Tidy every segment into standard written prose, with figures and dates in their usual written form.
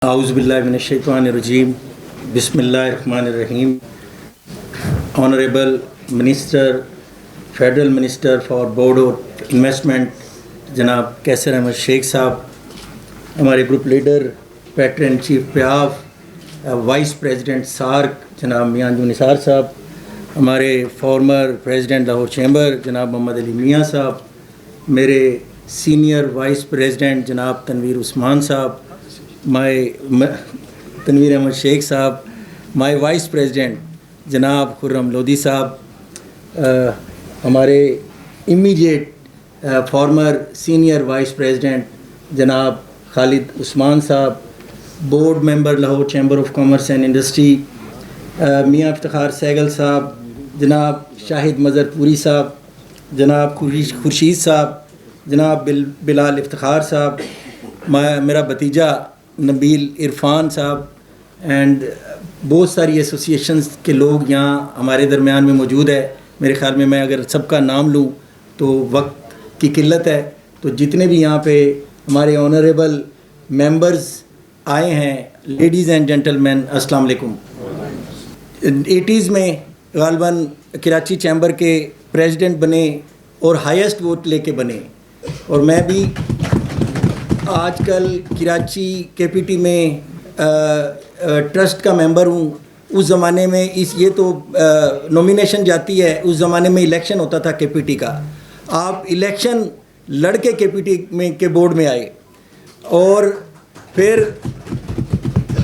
Auzubillahiminash-shaytanir-rajeem. Bismillahir-rahmanir-rahim. Honorable Minister, Federal Minister for Board of Investment, जनाब कैसर अहमद शेख साहब, हमारे group leader patron chief प्याफ, vice president SAARC जनाब मियां अंजुम निसार साहब, हमारे फॉर्मर प्रेसिडेंट लाहौर चैम्बर जनाब मोहम्मद अली मियां साहब, मेरे सीनियर वाइस प्रेसिडेंट जनाब तनवीर उस्मान साहब, तनवीर अहमद शेख साहब, माय वाइस प्रेसिडेंट जनाब खुर्रम लोधी साहब, हमारे immediate former senior vice president जनाब खालिद उस्मान साहब, board member Lahore chamber of commerce and industry मियां इफ्तिखार सहगल साहब, जनाब शाहिद मज़रपुरी साहब, जनाब खुर्शीद साहब, जनाब बिलाल इफ्तिखार साहब, मेरा भतीजा नबील इरफान साहब एंड बहुत सारी एसोसिएशंस के लोग यहाँ हमारे दरमियान में मौजूद है। मेरे ख़्याल में मैं अगर सबका नाम लूँ तो वक्त की किल्लत है, तो जितने भी यहाँ पे हमारे ऑनरेबल मेंबर्स आए हैं, लेडीज़ एंड जेंटलमैन, अस्सलाम वालेकुम। 80s में गालबन कराची चैम्बर के प्रेसिडेंट बने और हाईएस्ट वोट लेके बने, और मैं भी आजकल कराची केपीटी में ट्रस्ट का मेंबर हूँ। उस ज़माने में ये तो नॉमिनेशन जाती है, उस ज़माने में इलेक्शन होता था केपीटी का। आप इलेक्शन लड़के केपीटी में के बोर्ड में आए और फिर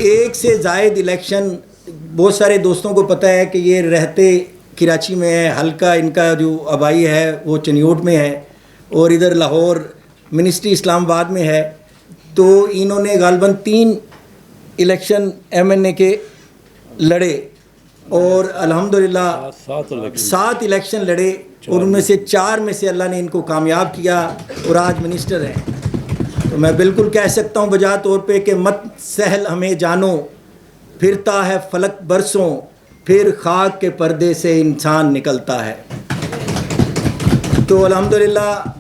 एक से ज़ायद इलेक्शन, बहुत सारे दोस्तों को पता है कि ये रहते कराची में है, हल्का इनका जो आबाई है वो चनियोट में है और इधर लाहौर मिनिस्ट्री इस्लामाबाद में है। तो इन्होंने गालबन 3 इलेक्शन एमएनए के लड़े और अल्हम्दुलिल्लाह 7 इलेक्शन लड़े और उनमें से 4 में से अल्लाह ने इनको कामयाब किया और आज मिनिस्टर हैं। तो मैं बिल्कुल कह सकता हूँ बजा तौर पे कि मत सहल हमें जानो, फिरता है फलक बरसों, फिर खाक के पर्दे से इंसान निकलता है। तो अल्हम्दुलिल्लाह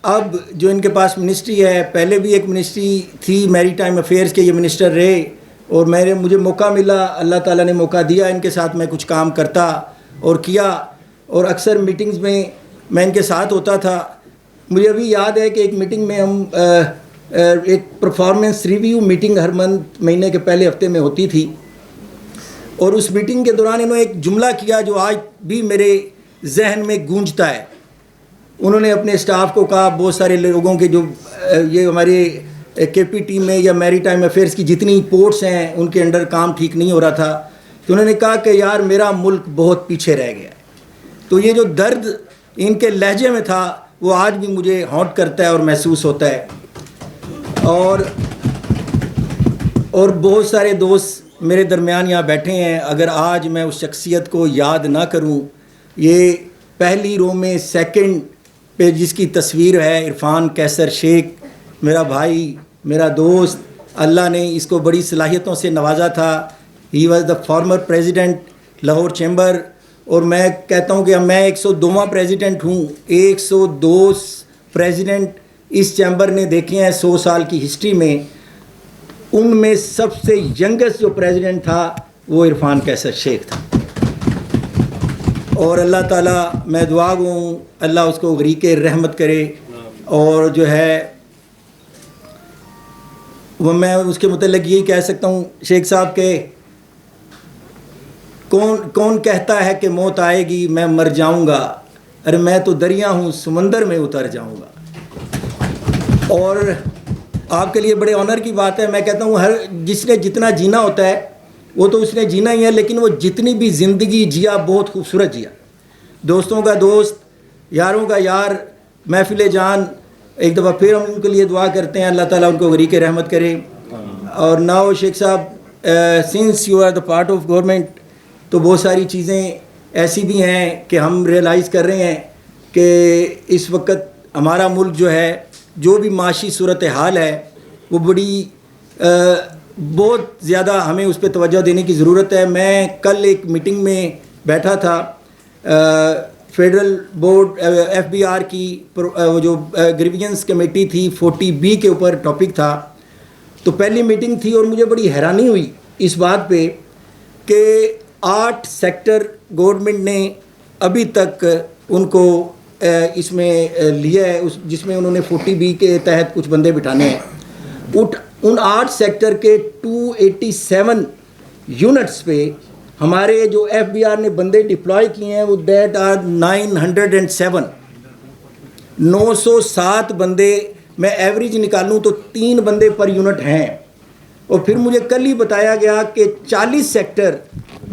अब जो इनके पास मिनिस्ट्री है, पहले भी एक मिनिस्ट्री थी मैरी टाइम अफेयर्स के, ये मिनिस्टर रहे और मुझे मौका मिला, अल्लाह ताला ने मौका दिया इनके साथ मैं कुछ काम करता और किया, और अक्सर मीटिंग्स में मैं इनके साथ होता था। मुझे अभी याद है कि एक मीटिंग में हम एक परफॉर्मेंस रिव्यू मीटिंग हर महीने के पहले हफ्ते में होती थी, और उस मीटिंग के दौरान इन्होंने एक जुमला किया जो आज भी मेरे जहन में गूंजता है। उन्होंने अपने स्टाफ को कहा, बहुत सारे लोगों के जो ये हमारे केपीटी में या मैरी टाइम अफेयर्स की जितनी पोर्ट्स हैं उनके अंडर काम ठीक नहीं हो रहा था, तो उन्होंने कहा कि यार मेरा मुल्क बहुत पीछे रह गया है। तो ये जो दर्द इनके लहजे में था वो आज भी मुझे हॉन्ट करता है और महसूस होता है। और बहुत सारे दोस्त मेरे दरमियान यहाँ बैठे हैं, अगर आज मैं उस शख्सियत को याद ना करूँ, ये पहली रो में सेकंड पे जिसकी तस्वीर है इरफान कैसर शेख, मेरा भाई, मेरा दोस्त, अल्लाह ने इसको बड़ी सलाहियतों से नवाजा था। He was the former president Lahore chamber, और मैं कहता हूँ कि मैं 102वां प्रेसिडेंट हूँ। 102 प्रेसिडेंट इस चैम्बर ने देखे हैं 100 साल की हिस्ट्री में। उनमें सबसे यंगेस्ट जो प्रेसिडेंट था वो इरफान कैसर शेख था, और अल्लाह ताला, मैं दुआ गो हूँ अल्लाह उसको गरीक रहमत करे। और जो है वो मैं उसके मुतल्लिक़ यही कह सकता हूँ शेख साहब के, कौन कहता है कि मौत आएगी मैं मर जाऊँगा, अरे मैं तो दरिया हूँ समंदर में उतर जाऊँगा। और आपके लिए बड़े ऑनर की बात है, मैं कहता हूँ हर जिसने जितना जीना होता है वो तो उसने जीना ही है, लेकिन वो जितनी भी ज़िंदगी जिया बहुत खूबसूरत जिया। दोस्तों का दोस्त, यारों का यार, महफिल जान, एक दफ़ा फिर हम उनके लिए दुआ करते हैं, अल्लाह ताला उनको गरीक रहमत करे। और नाउ शेख साहब, since you are the part of government, तो बहुत सारी चीज़ें ऐसी भी हैं कि हम रियलाइज़ कर रहे हैं कि इस वक्त हमारा मुल्क जो है, जो भी माशी सूरत हाल है वो बड़ी बहुत ज़्यादा हमें उस पर तवज्जो देने की ज़रूरत है। मैं कल एक मीटिंग में बैठा था, फेडरल बोर्ड FBR की वो जो ग्रीवियंस कमेटी थी 40B के ऊपर टॉपिक था, तो पहली मीटिंग थी और मुझे बड़ी हैरानी हुई इस बात पे कि 8 सेक्टर गवर्नमेंट ने अभी तक उनको इसमें लिया है, उस जिसमें उन्होंने 40B के तहत कुछ बंदे बिठाने हैं। उन 8 सेक्टर के 287 यूनिट्स पे हमारे जो FBR ने बंदे डिप्लॉय किए हैं वो दैट आर 907 907 बंदे। मैं एवरेज निकालूं तो 3 बंदे पर यूनिट हैं। और फिर मुझे कल ही बताया गया कि 40 सेक्टर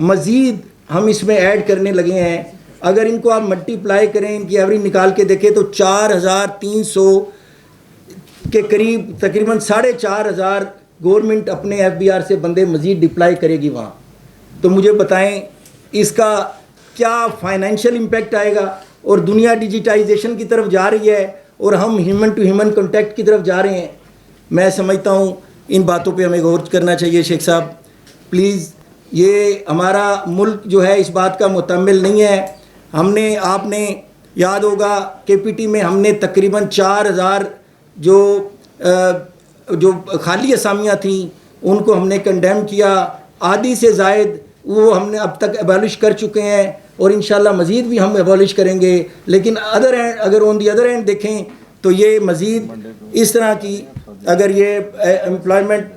मज़ीद हम इसमें ऐड करने लगे हैं। अगर इनको आप मल्टीप्लाई करें, इनकी एवरेज निकाल के देखें तो 4300 के करीब तकरीबन 4500 गवर्नमेंट अपने FBR से बंदे मज़ीद डिप्लाई करेगी वहाँ। तो मुझे बताएं इसका क्या फाइनेंशियल इम्पैक्ट आएगा। और दुनिया डिजिटाइजेशन की तरफ जा रही है और हम ह्यूमन टू ह्यूमन कॉन्टैक्ट की तरफ जा रहे हैं। मैं समझता हूँ इन बातों पे हमें गौर करना चाहिए। शेख साहब प्लीज़, ये हमारा मुल्क जो है इस बात का मुतम्मिल नहीं है। हमने, आपने याद होगा KPT में हमने तकरीबन 4000 जो खाली असामियाँ थी उनको हमने कंडेम किया। आधी से ज़ायद वो हमने अब तक एबॉलिश कर चुके हैं और इंशाल्लाह मज़ीद भी हम एबॉलिश करेंगे। लेकिन अदर एंड, अगर ऑन दी अदर एंड देखें तो ये मज़ीद इस तरह की अगर ये एम्प्लॉयमेंट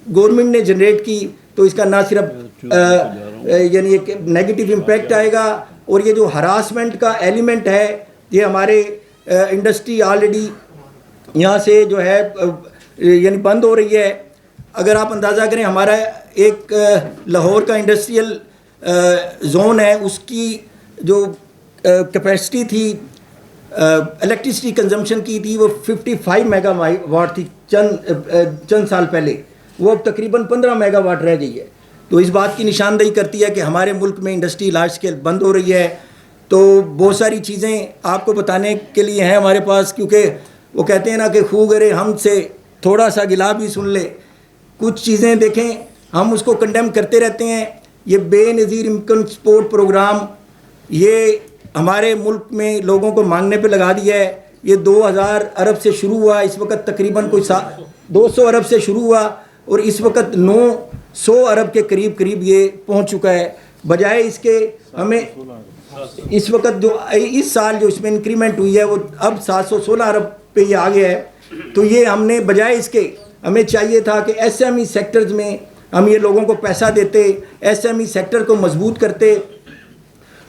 गवर्नमेंट ने जनरेट की तो इसका ना सिर्फ यानी एक नेगेटिव इम्पैक्ट आएगा, और ये जो हरासमेंट का एलिमेंट है ये हमारे इंडस्ट्री ऑलरेडी यहाँ से जो है यानी बंद हो रही है। अगर आप अंदाज़ा करें, हमारा एक लाहौर का इंडस्ट्रियल जोन है, उसकी जो कैपेसिटी थी इलेक्ट्रिसिटी कंजम्पशन की थी वो 55 मेगावाट थी चंद साल पहले। वो अब तकरीबन 15 मेगावाट रह गई है। तो इस बात की निशानदेही करती है कि हमारे मुल्क में इंडस्ट्री लार्ज स्केल बंद हो रही है। तो बहुत सारी चीज़ें आपको बताने के लिए हैं हमारे पास, क्योंकि वो कहते हैं ना कि खू गरे हमसे थोड़ा सा गिला भी सुन ले। कुछ चीज़ें देखें, हम उसको कंडेम करते रहते हैं। ये बेनज़ीर इनकम सपोर्ट प्रोग्राम ये हमारे मुल्क में लोगों को मांगने पे लगा दिया है। ये 2000 अरब से शुरू हुआ, इस वक्त तकरीबन कोई 200 अरब से शुरू हुआ और इस वक्त 900 अरब के करीब करीब ये पहुंच चुका है। बजाय इसके हमें इस वक्त जो इस साल जो इसमें इंक्रीमेंट हुई है वो अब 716 अरब पे ये आ गया है। तो ये हमने बजाय इसके हमें चाहिए था कि SME सेक्टर्स में हम ये लोगों को पैसा देते, SME सेक्टर को मजबूत करते।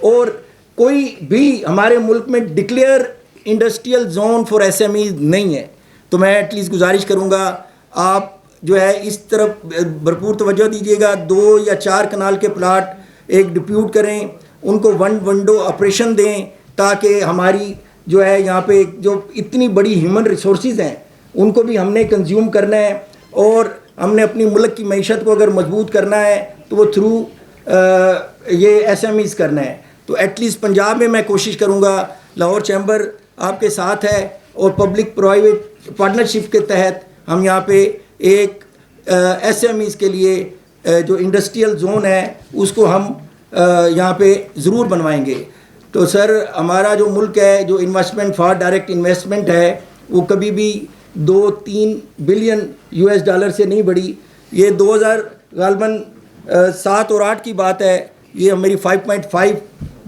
और कोई भी हमारे मुल्क में declare industrial zone for SME नहीं है। तो मैं एटलीस्ट गुजारिश करूँगा आप जो है इस तरफ भरपूर तवज्जो दीजिएगा। 2 या 4 कनाल के प्लाट एक डिप्यूट करें, उनको वन विंडो ऑपरेशन दें, ताकि हमारी जो है यहाँ पे जो इतनी बड़ी ह्यूमन रिसोर्सेज हैं उनको भी हमने कंज्यूम करना है। और हमने अपनी मुल्क की मईशत को अगर मजबूत करना है तो वो थ्रू ये SMEs करना है। तो एटलीस्ट पंजाब में मैं कोशिश करूँगा, लाहौर चैम्बर आपके साथ है और पब्लिक प्राइवेट पार्टनरशिप के तहत हम यहाँ पे एक SMEs के लिए जो इंडस्ट्रियल जोन है उसको हम यहाँ पे ज़रूर बनवाएंगे। तो सर हमारा जो मुल्क है, जो इन्वेस्टमेंट फॉर डायरेक्ट इन्वेस्टमेंट है वो कभी भी 2-3 बिलियन US डॉलर से नहीं बढ़ी। ये 2000 गालबन 7 और 8 की बात है, ये मेरी 5.5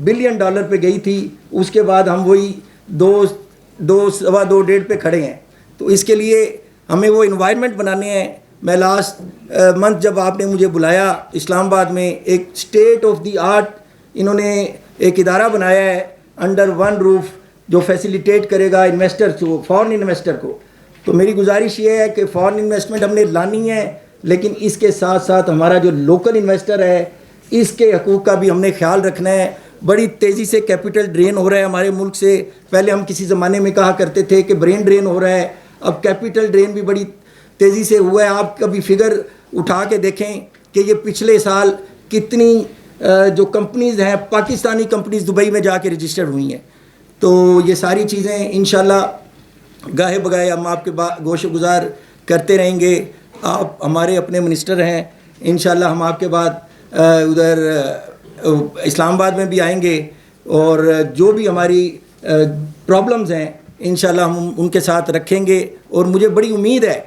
बिलियन डॉलर पे गई थी। उसके बाद हम वही 2-2.25 पे खड़े हैं। तो इसके लिए हमें वो इन्वायरमेंट बनाने हैं। मैं लास्ट मंथ जब आपने मुझे बुलाया इस्लामाबाद में, एक स्टेट ऑफ द आर्ट इन्होंने एक इदारा बनाया है अंडर वन रूफ जो फैसिलिटेट करेगा इन्वेस्टर्स को, फॉरेन इन्वेस्टर को। तो मेरी गुजारिश ये है कि फॉरेन इन्वेस्टमेंट हमने लानी है, लेकिन इसके साथ साथ हमारा जो लोकल इन्वेस्टर है इसके हकूक़ का भी हमने ख्याल रखना है। बड़ी तेज़ी से कैपिटल ड्रेन हो रहा है हमारे मुल्क से। पहले हम किसी ज़माने में कहा करते थे कि ब्रेन ड्रेन हो रहा है, अब कैपिटल ड्रेन भी बड़ी तेज़ी से हुआ है। आप कभी फिगर उठा के देखें कि ये पिछले साल कितनी जो कंपनीज़ हैं, पाकिस्तानी कंपनीज़ दुबई में जाके रजिस्टर्ड हुई हैं। तो ये सारी चीज़ें इंशाल्लाह गाहे बगाए हम आपके गोश गुजार करते रहेंगे। आप हमारे अपने मिनिस्टर हैं, इंशाल्लाह हम आपके बाद उधर इस्लामाबाद में भी आएंगे और जो भी हमारी प्रॉब्लम्स हैं इंशाल्लाह हम उनके साथ रखेंगे। और मुझे बड़ी उम्मीद है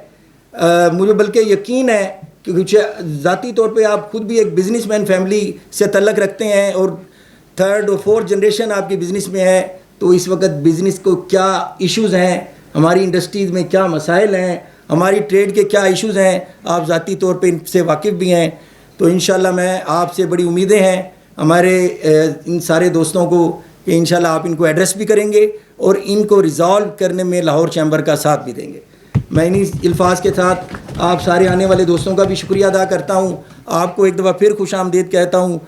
मुझे बल्कि यकीन है कि कुछ ज़ाती तौर पे आप खुद भी एक बिजनेसमैन फैमिली से तल्लक रखते हैं और थर्ड और फोर्थ जनरेशन आपकी बिज़नेस में है, तो इस वक्त बिज़नेस को क्या इश्यूज़ हैं, हमारी इंडस्ट्रीज़ में क्या मसाइल हैं, हमारी ट्रेड के क्या इश्यूज़ हैं, आप ज़ाती तौर पे इनसे वाकिफ़ भी हैं। तो इंशाल्लाह मैं आपसे बड़ी उम्मीदें हैं हमारे इन सारे दोस्तों को कि इंशाल्लाह आप इनको एड्रेस भी करेंगे और इनको रिज़ॉल्व करने में लाहौर चैम्बर का साथ भी देंगे। मैं इन्हीं अल्फाज के साथ आप सारे आने वाले दोस्तों का भी शुक्रिया अदा करता हूँ। आपको एक दफ़ा फिर खुश आमदीद कहता हूँ।